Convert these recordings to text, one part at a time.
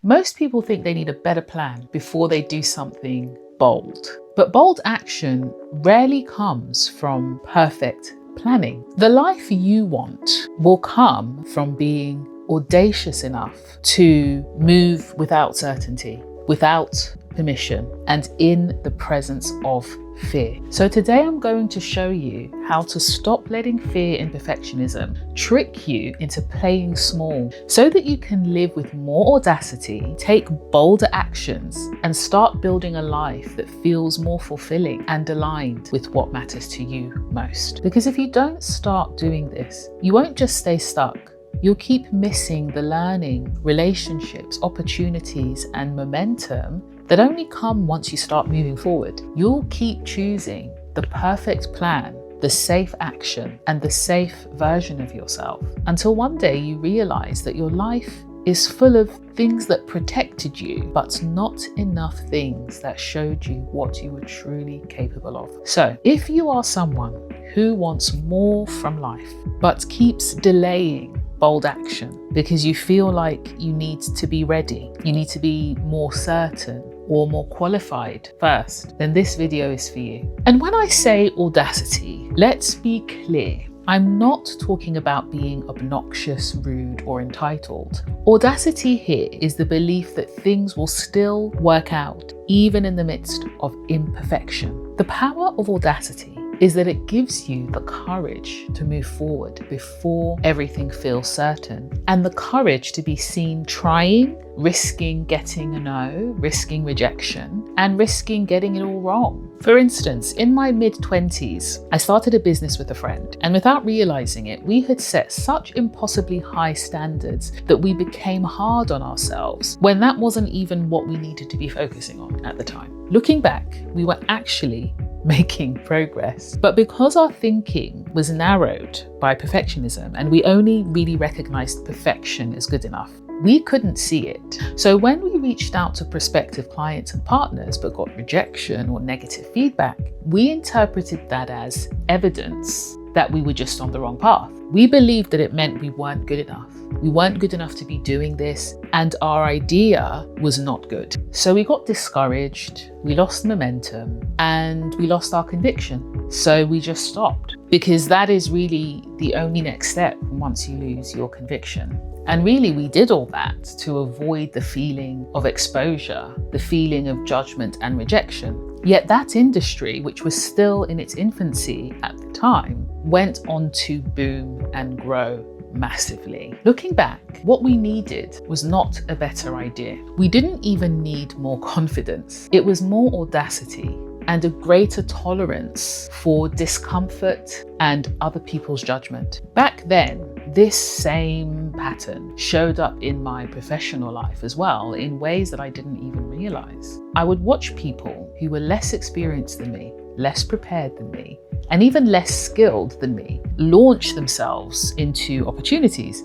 Most people think they need a better plan before they do something bold. But bold action rarely comes from perfect planning. The life you want will come from being audacious enough to move without certainty, without permission, and in the presence of fear. So today I'm going to show you how to stop letting fear and perfectionism trick you into playing small so that you can live with more audacity, take bolder actions, and start building a life that feels more fulfilling and aligned with what matters to you most. Because if you don't start doing this, you won't just stay stuck. You'll keep missing the learning, relationships, opportunities, and momentum that only come once you start moving forward. You'll keep choosing the perfect plan, the safe action, and the safe version of yourself until one day you realize that your life is full of things that protected you, but not enough things that showed you what you were truly capable of. So if you are someone who wants more from life, but keeps delaying bold action because you feel like you need to be ready, you need to be more certain or more qualified first, then this video is for you. And when I say audacity, let's be clear. I'm not talking about being obnoxious, rude, or entitled. Audacity here is the belief that things will still work out, even in the midst of imperfection. The power of audacity is that it gives you the courage to move forward before everything feels certain, and the courage to be seen trying, risking getting a no, risking rejection, and risking getting it all wrong. For instance, in my mid-20s, I started a business with a friend, and without realizing it, we had set such impossibly high standards that we became hard on ourselves when that wasn't even what we needed to be focusing on at the time. Looking back, we were actually making progress. But because our thinking was narrowed by perfectionism and we only really recognized perfection as good enough, we couldn't see it. So when we reached out to prospective clients and partners but got rejection or negative feedback, we interpreted that as evidence that we were just on the wrong path. We believed that it meant we weren't good enough. We weren't good enough to be doing this, and our idea was not good. So we got discouraged, we lost momentum, and we lost our conviction. So we just stopped, because that is really the only next step once you lose your conviction. And really, we did all that to avoid the feeling of exposure, the feeling of judgment and rejection. Yet that industry, which was still in its infancy at the time, went on to boom and grow massively. Looking back, what we needed was not a better idea. We didn't even need more confidence. It was more audacity and a greater tolerance for discomfort and other people's judgment. Back then, this same pattern showed up in my professional life as well in ways that I didn't even realize. I would watch people who were less experienced than me, less prepared than me, and even less skilled than me launch themselves into opportunities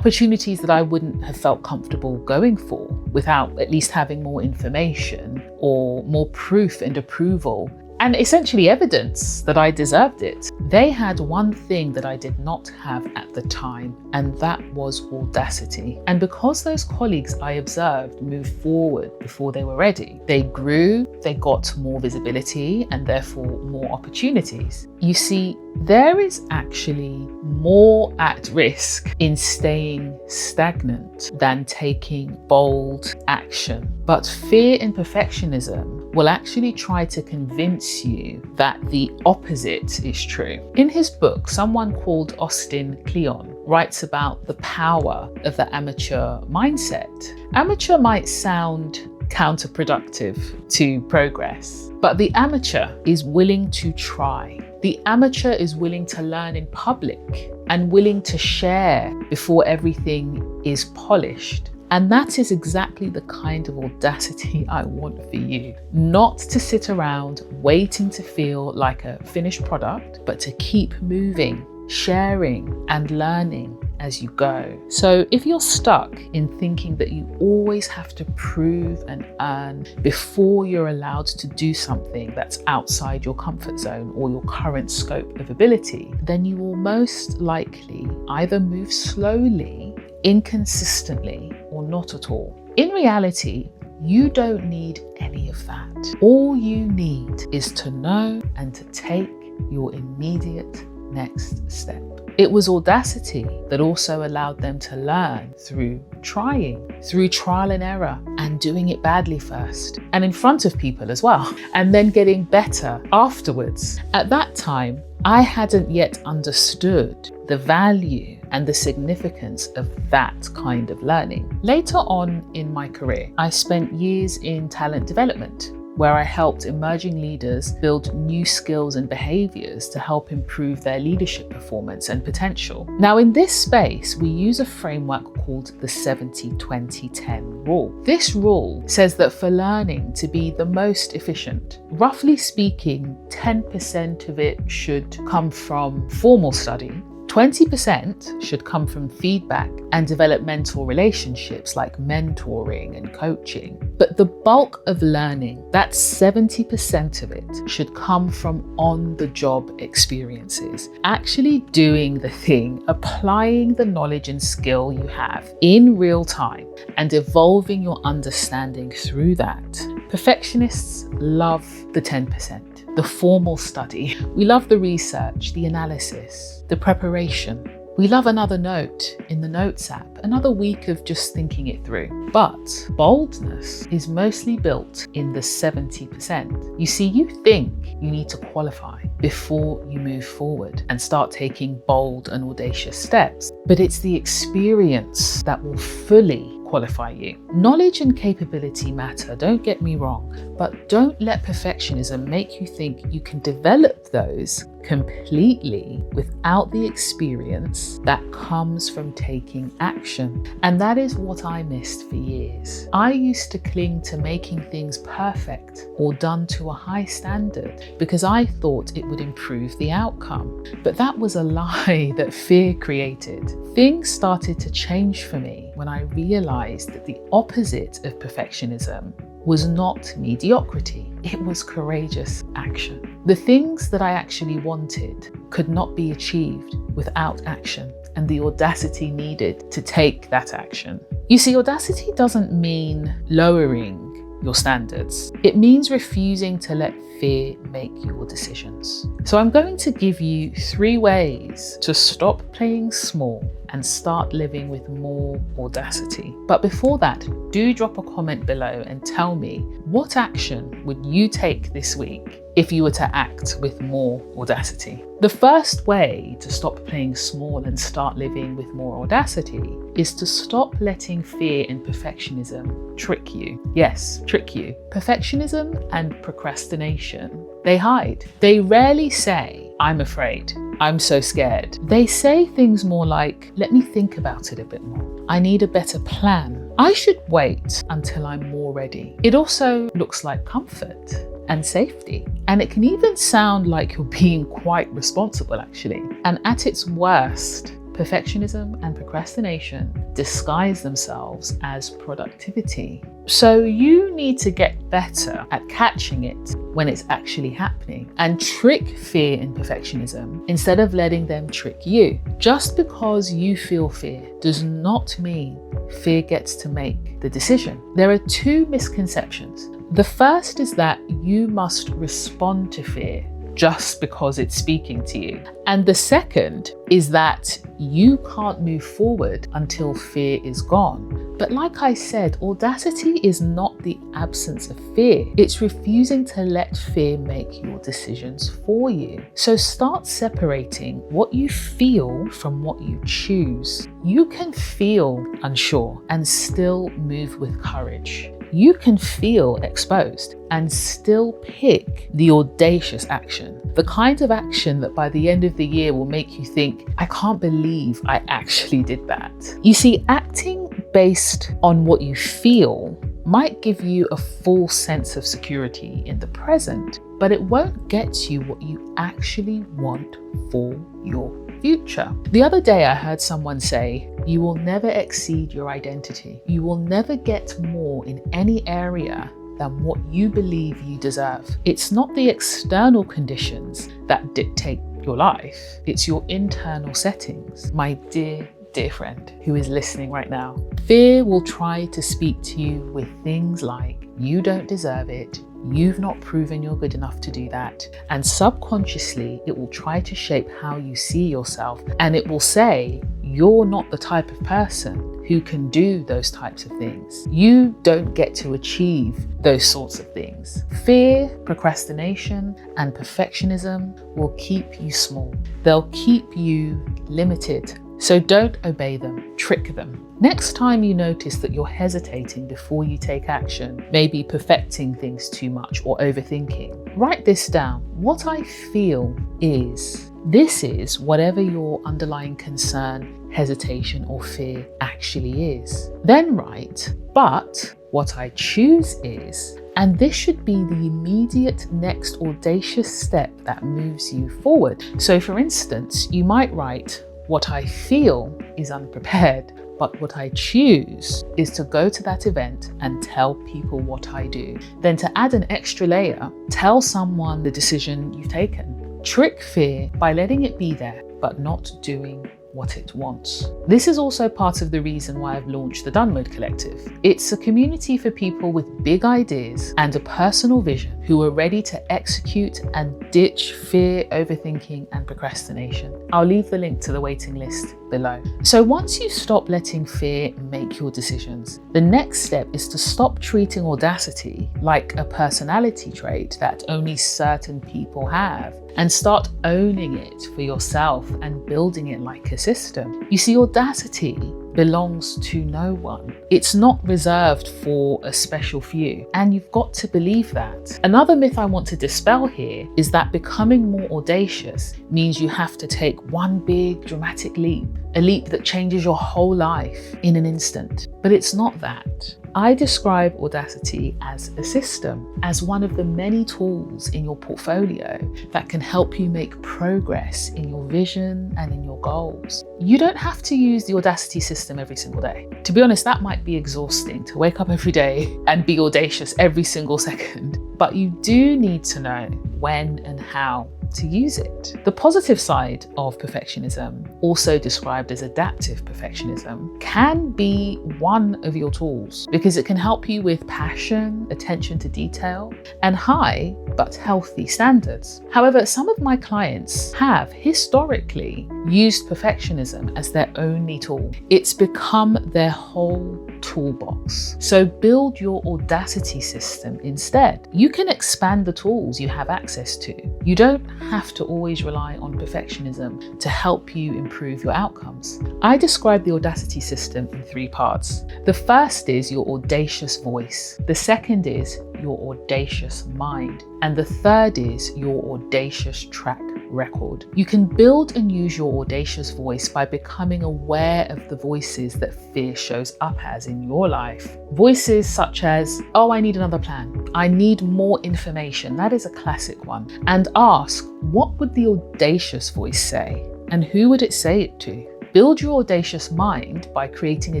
that I wouldn't have felt comfortable going for without at least having more information or more proof and approval and essentially evidence that I deserved it. They had one thing that I did not have at the time, and that was audacity. And because those colleagues I observed moved forward before they were ready, they grew, they got more visibility and therefore more opportunities. You see, there is actually more at risk in staying stagnant than taking bold action. But fear and perfectionism will actually try to convince you that the opposite is true. In his book, someone called Austin Kleon writes about the power of the amateur mindset. Amateur might sound counterproductive to progress, but the amateur is willing to try. The amateur is willing to learn in public and willing to share before everything is polished. And that is exactly the kind of audacity I want for you. Not to sit around waiting to feel like a finished product, but to keep moving, sharing, and learning as you go. So if you're stuck in thinking that you always have to prove and earn before you're allowed to do something that's outside your comfort zone or your current scope of ability, then you will most likely either move slowly, inconsistently, or not at all. In reality, you don't need any of that. All you need is to know and to take your immediate next step. It was audacity that also allowed them to learn through trying, through trial and error, and doing it badly first, and in front of people as well, and then getting better afterwards. At that time, I hadn't yet understood the value and the significance of that kind of learning. Later on in my career, I spent years in talent development, where I helped emerging leaders build new skills and behaviors to help improve their leadership performance and potential. Now, in this space, we use a framework called the 70-20-10 rule. This rule says that for learning to be the most efficient, roughly speaking, 10% of it should come from formal study, 20% should come from feedback and developmental relationships like mentoring and coaching. But the bulk of learning, that 70% of it, should come from on-the-job experiences. Actually doing the thing, applying the knowledge and skill you have in real time and evolving your understanding through that. Perfectionists love the 10%. The formal study. We love the research, the analysis, the preparation. We love another note in the Notes app, another week of just thinking it through. But boldness is mostly built in the 70%. You see, you think you need to qualify before you move forward and start taking bold and audacious steps. But it's the experience that will fully qualify you. Knowledge and capability matter, don't get me wrong, but don't let perfectionism make you think you can develop those completely without the experience that comes from taking action. And that is what I missed for years. I used to cling to making things perfect or done to a high standard because I thought it would improve the outcome. But that was a lie that fear created. Things started to change for me when I realized that the opposite of perfectionism was not mediocrity, it was courageous action. The things that I actually wanted could not be achieved without action and the audacity needed to take that action. You see, audacity doesn't mean lowering your standards. It means refusing to let fear make your decisions. So I'm going to give you 3 ways to stop playing small and start living with more audacity. But before that, do drop a comment below and tell me, what action would you take this week if you were to act with more audacity? The first way to stop playing small and start living with more audacity is to stop letting fear and perfectionism trick you. Yes, trick you. Perfectionism and procrastination, they hide. They rarely say, I'm afraid, I'm so scared. They say things more like, let me think about it a bit more. I need a better plan. I should wait until I'm more ready. It also looks like comfort and safety. And it can even sound like you're being quite responsible, actually. And at its worst, perfectionism and procrastination disguise themselves as productivity. So you need to get better at catching it when it's actually happening and trick fear and perfectionism instead of letting them trick you. Just because you feel fear does not mean fear gets to make the decision. There are 2 misconceptions. The first is that you must respond to fear just because it's speaking to you. And the second is that you can't move forward until fear is gone. But like I said, audacity is not the absence of fear. It's refusing to let fear make your decisions for you. So start separating what you feel from what you choose. You can feel unsure and still move with courage. You can feel exposed and still pick the audacious action, the kind of action that by the end of the year will make you think, I can't believe I actually did that. You see, acting based on what you feel might give you a false sense of security in the present, but it won't get you what you actually want for your future. The other day I heard someone say, you will never exceed your identity. You will never get more in any area than what you believe you deserve. It's not the external conditions that dictate your life. It's your internal settings. My dear dear friend who is listening right now, fear will try to speak to you with things like, you don't deserve it, you've not proven you're good enough to do that. And subconsciously, it will try to shape how you see yourself. And it will say, you're not the type of person who can do those types of things. You don't get to achieve those sorts of things. Fear, procrastination, and perfectionism will keep you small. They'll keep you limited. So don't obey them, trick them. Next time you notice that you're hesitating before you take action, maybe perfecting things too much or overthinking, write this down. What I feel is, this is whatever your underlying concern, hesitation, or fear actually is. Then write, but what I choose is, and this should be the immediate next audacious step that moves you forward. So for instance, you might write, what I feel is unprepared, but what I choose is to go to that event and tell people what I do. Then to add an extra layer, tell someone the decision you've taken. Trick fear by letting it be there, but not doing what it wants. This is also part of the reason why I've launched the Done Mode Collective. It's a community for people with big ideas and a personal vision who are ready to execute and ditch fear, overthinking, and procrastination. I'll leave the link to the waiting list below. So once you stop letting fear make your decisions, the next step is to stop treating audacity like a personality trait that only certain people have, and start owning it for yourself and building it like a system. You see, audacity belongs to no one. It's not reserved for a special few, and you've got to believe that. Another myth I want to dispel here is that becoming more audacious means you have to take one big dramatic leap, a leap that changes your whole life in an instant. But it's not that. I describe audacity as a system, as one of the many tools in your portfolio that can help you make progress in your vision and in your goals. You don't have to use the audacity system every single day. To be honest, that might be exhausting to wake up every day and be audacious every single second. But you do need to know when and how to use it. The positive side of perfectionism, also described as adaptive perfectionism, can be one of your tools because it can help you with passion, attention to detail, and high but healthy standards. However, some of my clients have historically used perfectionism as their only tool. It's become their whole toolbox. So build your audacity system instead. You can expand the tools you have access to. You don't have to always rely on perfectionism to help you improve your outcomes. I describe the audacity system in 3 parts. The first is your audacious voice. The second is your audacious mind. And the third is your audacious track record. You can build and use your audacious voice by becoming aware of the voices that fear shows up as in your life. Voices such as, oh, I need another plan. I need more information. That is a classic one. And ask, what would the audacious voice say? And who would it say it to? Build your audacious mind by creating a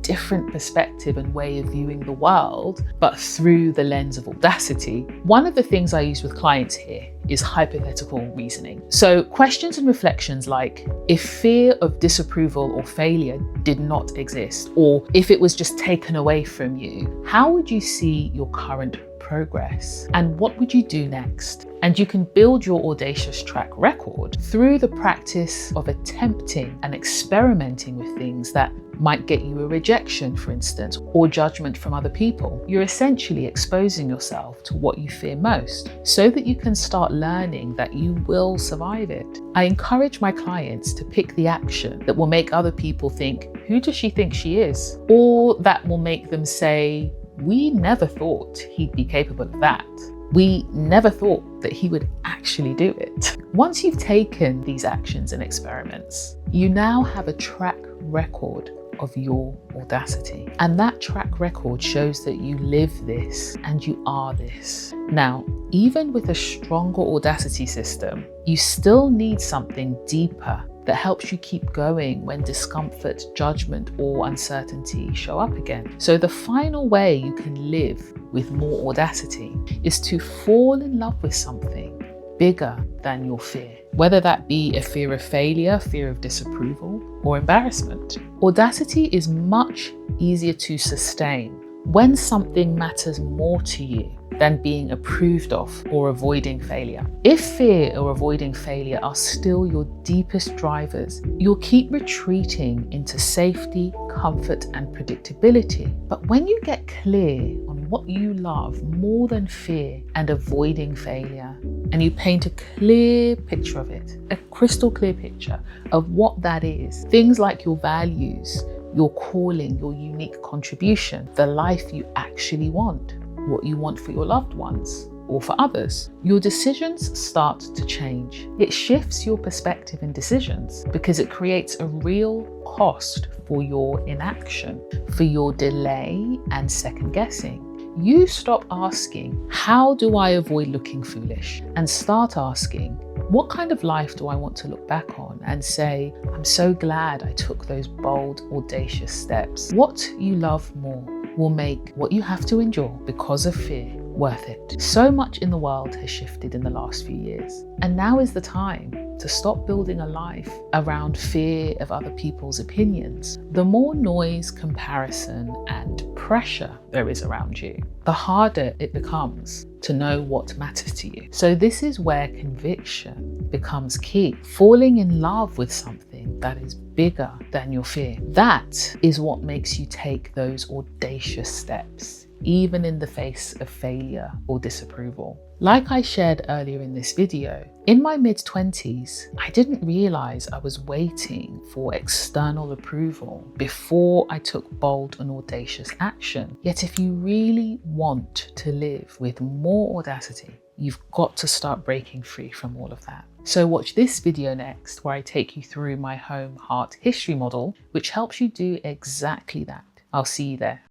different perspective and way of viewing the world, but through the lens of audacity. One of the things I use with clients here is hypothetical reasoning. So questions and reflections like, if fear of disapproval or failure did not exist, or if it was just taken away from you, how would you see your current progress? And what would you do next? And you can build your audacious track record through the practice of attempting and experimenting with things that might get you a rejection, for instance, or judgment from other people. You're essentially exposing yourself to what you fear most so that you can start learning that you will survive it. I encourage my clients to pick the action that will make other people think, who does she think she is? Or that will make them say, we never thought he'd be capable of that. We never thought that he would actually do it. Once you've taken these actions and experiments, you now have a track record of your audacity. And that track record shows that you live this and you are this. Now, even with a stronger audacity system, you still need something deeper that helps you keep going when discomfort, judgment, or uncertainty show up again. So the final way you can live with more audacity is to fall in love with something bigger than your fear, whether that be a fear of failure, fear of disapproval, or embarrassment. Audacity is much easier to sustain when something matters more to you than being approved of or avoiding failure. If fear or avoiding failure are still your deepest drivers, you'll keep retreating into safety, comfort, and predictability. But when you get clear on what you love more than fear and avoiding failure, and you paint a clear picture of it, a crystal clear picture of what that is, things like your values, your calling, your unique contribution, the life you actually want, what you want for your loved ones or for others, your decisions start to change. It shifts your perspective in decisions because it creates a real cost for your inaction, for your delay and second guessing. You stop asking, how do I avoid looking foolish? And start asking, what kind of life do I want to look back on and say, I'm so glad I took those bold, audacious steps. What you love more will make what you have to endure because of fear worth it. So much in the world has shifted in the last few years. And now is the time to stop building a life around fear of other people's opinions. The more noise, comparison, and pressure there is around you, the harder it becomes to know what matters to you. So this is where conviction becomes key. Falling in love with something that is bigger than your fear. That is what makes you take those audacious steps, even in the face of failure or disapproval. Like I shared earlier in this video, in my mid-20s, I didn't realize I was waiting for external approval before I took bold and audacious action. Yet if you really want to live with more audacity, you've got to start breaking free from all of that. So watch this video next, where I take you through my home heart history model, which helps you do exactly that. I'll see you there.